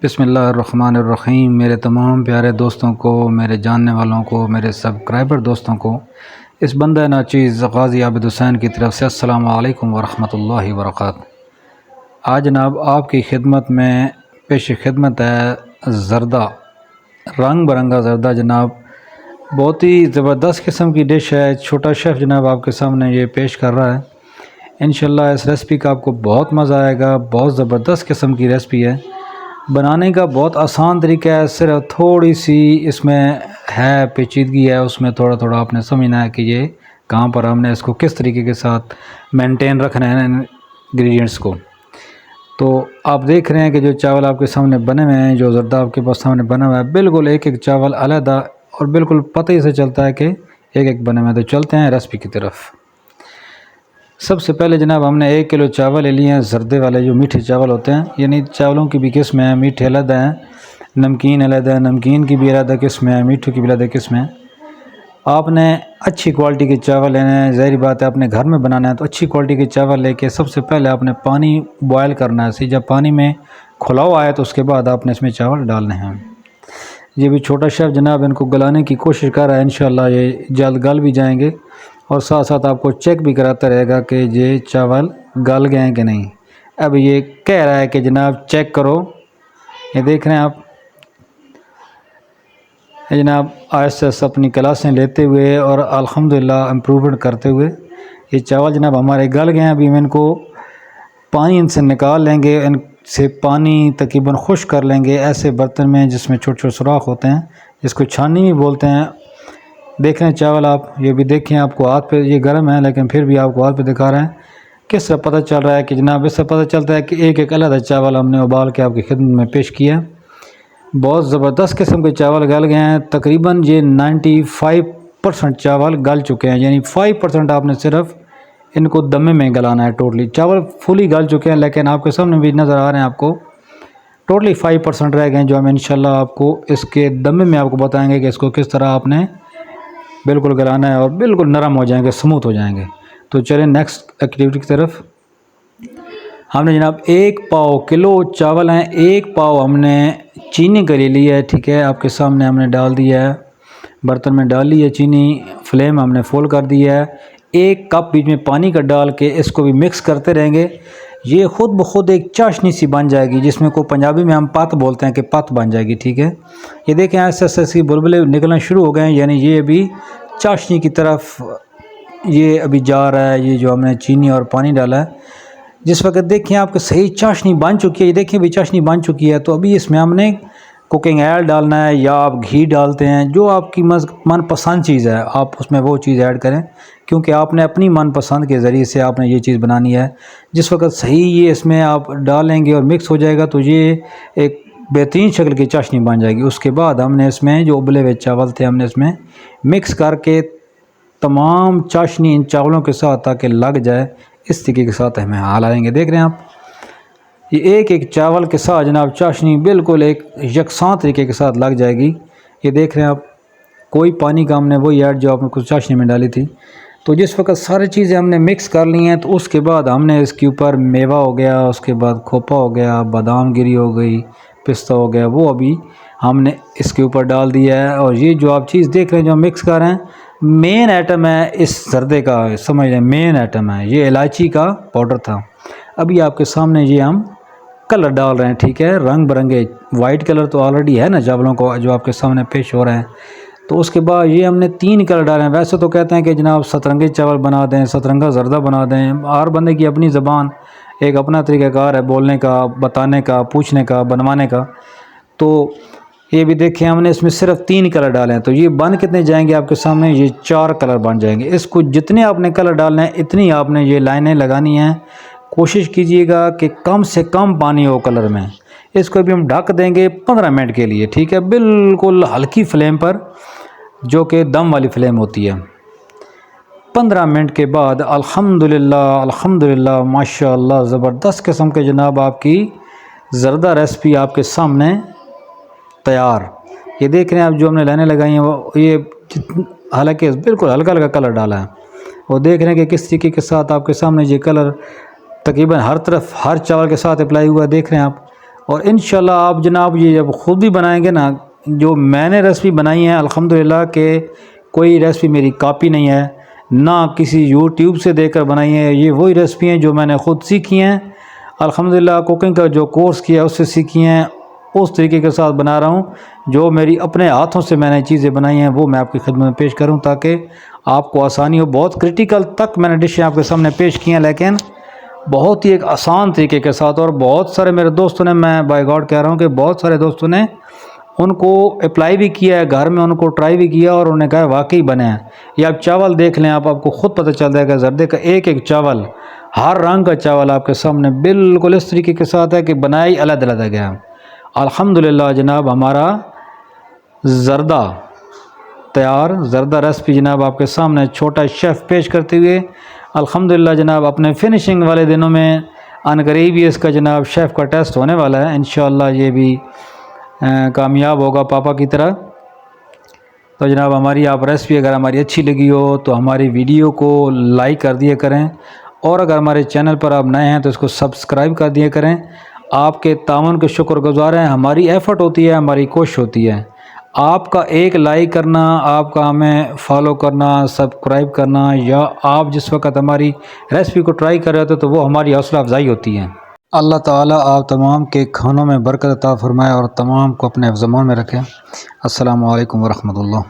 बिस्मिल्लाहिर्रहमानिर्रहीम। मेरे तमाम प्यारे दोस्तों को, मेरे जानने वालों को, मेरे सब्सक्राइबर दोस्तों को इस बंदा नाचीज़ गाज़ी आबिद हुसैन की तरफ से अस्सलामु अलैकुम वरहमतुल्लाहि वबरकातुहू। आज जनाब आपकी खिदमत में पेश खिदमत है ज़र्दा, रंग बरंगा ज़र्दा जनाब। बहुत ही ज़बरदस्त किस्म की डिश है। छोटा शेफ़ जनाब आपके सामने ये पेश कर रहा है। इंशाल्लाह इस रेसिपी का आपको बहुत मज़ा आएगा। बहुत ज़बरदस्त किस्म की रेसिपी है। बनाने का बहुत आसान तरीका है, सिर्फ थोड़ी सी इसमें है पेचीदगी है, उसमें थोड़ा थोड़ा आपने समझना है कि ये कहाँ पर हमने इसको किस तरीके के साथ मेंटेन रखना है इंग्रेडिएंट्स को। तो आप देख रहे हैं कि जो चावल आपके सामने बने हुए हैं, जो ज़र्दा आपके पास सामने बना हुआ है, बिल्कुल एक एक चावल अलग और बिल्कुल पता ही से चलता है कि एक एक बने हुए हैं। तो चलते हैं रेसिपी की तरफ। सबसे पहले जनाब हमने 1 किलो चावल ले लिए हैं, ज़र्दे वाले जो मीठे चावल होते हैं। यानी चावलों की भी किस्म है, मीठे अलग हैं, नमकीन अलग है, नमकीन की भी अलग किस्म है, मीठे की भी अलग किस्म है। आपने अच्छी क्वालिटी के चावल लेने हैं। ज़ाहिर बात है आपने घर में बनाना है तो अच्छी क्वालिटी के चावल लेके सबसे पहले आपने पानी बॉयल करना है। जब पानी में खुलाव आए तो उसके बाद आपने इसमें चावल डालने हैं। ये भी छोटा शेफ़ जनाब इनको गलाने की कोशिश कर रहा है। इंशाल्लाह ये जल्द गल भी जाएंगे और साथ साथ आपको चेक भी कराता रहेगा कि ये चावल गल गए हैं कि नहीं। अब ये कह रहा है कि जनाब चेक करो। ये देख रहे हैं आप जनाब आहिस्ता आहिस्ता अपनी क्लासें लेते हुए और अल्हम्दुलिल्लाह इम्प्रूवमेंट करते हुए ये चावल जनाब हमारे गल गए हैं। अभी हम इनको पानी इनसे निकाल लेंगे, इनसे पानी तकरीबन खुश कर लेंगे ऐसे बर्तन में जिसमें छोटे छोटे सुराख होते हैं, जिसको छाननी भी बोलते हैं। देख रहे हैं चावल आप, ये भी देखें, आपको हाथ पे ये गर्म है लेकिन फिर भी आपको हाथ पे दिखा रहे हैं। किस तरह पता चल रहा है कि जनाब, इससे पता चलता है कि एक एक अलग चावल हमने उबाल के आपकी खिदमत में पेश किया। बहुत ज़बरदस्त किस्म के चावल गल गए हैं। तकरीबन ये 95% चावल गल चुके हैं। यानी 5% आपने सिर्फ इनको दमे में गलाना है। टोटली चावल फुली गल चुके हैं लेकिन आपके सामने भी नज़र आ रहे हैं आपको टोटली 5% रह गए हैं, जो हम इंशाल्लाह आपको इसके दमे में आपको बताएंगे कि इसको किस तरह आपने बिल्कुल गलाना है और बिल्कुल नरम हो जाएंगे, स्मूथ हो जाएंगे। तो चलें नेक्स्ट एक्टिविटी की तरफ। हमने जनाब 1 पाव किलो चावल हैं, 1 पाव हमने चीनी का ले लिया है। ठीक है, आपके सामने हमने डाल दिया है, बर्तन में डाल ली है चीनी। फ्लेम हमने फुल कर दिया है। 1 कप बीच में पानी का डाल के इसको भी मिक्स करते रहेंगे। ये ख़ुद ब खुद एक चाशनी सी बन जाएगी, जिसमें को पंजाबी में हम पत बोलते हैं कि पत बन जाएगी। ठीक है, ये देखें ऐसे ऐसे इसकी बुलबुले निकलना शुरू हो गए हैं। यानी ये अभी चाशनी की तरफ ये अभी जा रहा है। ये जो हमने चीनी और पानी डाला है, जिस वक्त देखें आपको सही चाशनी बन चुकी है, ये देखिए अभी चाशनी बन चुकी है। तो अभी इसमें हमने कुकिंग ऑयल डालना है या आप घी डालते हैं, जो आपकी मनपसंद चीज़ है आप उसमें वो चीज़ ऐड करें, क्योंकि आपने अपनी मनपसंद के ज़रिए से आपने ये चीज़ बनानी है। जिस वक्त सही ये इसमें आप डालेंगे और मिक्स हो जाएगा तो ये एक बेहतरीन शक्ल की चाशनी बन जाएगी। उसके बाद हमने इसमें जो उबले हुए चावल थे हमने इसमें मिक्स करके तमाम चाशनी इन चावलों के साथ ताकि लग जाए, इस तरीके के साथ हमें हलाएंगे। देख रहे हैं आप, ये एक एक चावल के साथ जनाब चाशनी बिल्कुल एक यकसां तरीके के साथ लग जाएगी। ये देख रहे हैं आप, कोई पानी का हमने वही ऐड जो आपने कुछ चाशनी में डाली थी। तो जिस वक्त सारी चीज़ें हमने मिक्स कर ली हैं तो उसके बाद हमने इसके ऊपर मेवा हो गया, उसके बाद खोपा हो गया, बादाम गिरी हो गई, पिस्ता हो गया, वो अभी हमने इसके ऊपर डाल दिया है। और ये जो आप चीज़ देख रहे हैं जो हम मिक्स कर रहे हैं, मेन आइटम है इस ज़र्दे का, समझ लें मेन आइटम है। ये इलायची का पाउडर था। अभी आपके सामने ये हम कलर डाल रहे हैं। ठीक है, रंग बिरंगे वाइट कलर तो ऑलरेडी है ना चावलों को जो आपके सामने पेश हो रहे हैं। तो उसके बाद ये हमने 3 कलर डाले हैं। वैसे तो कहते हैं कि जनाब सतरंगी चावल बना दें, सतरंगा ज़र्दा बना दें। हर बंदे की अपनी ज़बान, एक अपना तरीक़ाकार है बोलने का, बताने का, पूछने का, बनवाने का। तो ये भी देखें हमने इसमें सिर्फ 3 कलर डाले हैं। तो ये बन कितने जाएंगे आपके सामने, ये 4 कलर बन जाएंगे। इसको जितने आपने कलर डालने हैं इतनी आपने ये लाइनें लगानी हैं। कोशिश कीजिएगा कि कम से कम पानी हो कलर में। इसको भी हम ढक देंगे 15 मिनट के लिए। ठीक है, बिल्कुल हल्की फ्लेम पर, जो कि दम वाली फ्लेम होती है। 15 मिनट के बाद अल्हम्दुलिल्लाह अल्हम्दुलिल्लाह माशाअल्लाह ज़बरदस्त किस्म के जनाब आपकी ज़र्दा रेसिपी आपके सामने तैयार। ये देख रहे हैं आप, जो हमने लाइनें लगाई हैं वो ये हालांकि बिल्कुल हल्का हल्का कलर डाला है। वो देख रहे हैं कि किस तरीके के साथ आपके सामने ये कलर तकरीबन हर तरफ हर चावल के साथ अप्लाई हुआ, देख रहे हैं आप। और इंशाल्लाह आप जनाब ये जब ख़ुद भी बनाएंगे ना, जो मैंने रेसिपी बनाई है अल्हम्दुलिल्लाह के कोई रेसिपी मेरी कॉपी नहीं है, ना किसी यूट्यूब से देखकर बनाई है। ये वही रेसिपी हैं जो मैंने ख़ुद सीखी हैं अल्हम्दुलिल्लाह। कुकिंग का जो कोर्स किया उससे सीखी हैं, उस तरीके के साथ बना रहा हूँ। जो मेरी अपने हाथों से मैंने चीज़ें बनाई हैं वो मैं आपकी खिदमत में पेश करूँ ताकि आपको आसानी हो। बहुत क्रिटिकल तक मैंने डिशें आपके सामने पेश की हैं, लेकिन बहुत ही एक आसान तरीके के साथ। और बहुत सारे मेरे दोस्तों ने, मैं बाय गॉड कह रहा हूँ कि बहुत सारे दोस्तों ने उनको अप्लाई भी किया है, घर में उनको ट्राई भी किया और उन्होंने कहा वाकई बने हैं। ये आप चावल देख लें, आपको ख़ुद पता चल जाएगा। जर्दे का एक एक चावल, हर रंग का चावल आपके सामने बिल्कुल इस तरीके के साथ है कि बनाई अलग अलग गया। अल्हम्दुलिल्लाह जनाब हमारा ज़र्दा तैयार, ज़र्दा रेसिपी जनाब आपके सामने छोटा शेफ़ पेश करते हुए अल्हम्दुलिल्लाह जनाब अपने फिनिशिंग वाले दिनों में अनकरीब ही इसका जनाब शेफ़ का टेस्ट होने वाला है। इंशाअल्लाह ये भी कामयाब होगा पापा की तरह। तो जनाब हमारी आप रेसिपी अगर हमारी अच्छी लगी हो तो हमारी वीडियो को लाइक कर दिया करें, और अगर हमारे चैनल पर आप नए हैं तो इसको सब्सक्राइब कर दिया करें। आपके तावन के शुक्रगुज़ार हैं। हमारी एफ़र्ट होती है, हमारी कोशिश होती है, आपका एक लाइक करना, आपका हमें फॉलो करना, सब्सक्राइब करना, या आप जिस वक्त हमारी रेसिपी को ट्राई कर रहे होते तो वो हमारी हौसला अफजाई होती है। अल्लाह ताला आप तमाम के खानों में बरकत अता फ़रमाए और तमाम को अपने ज़मान में रखें। अस्सलामु अलैकुम वरहमतुल्लाह।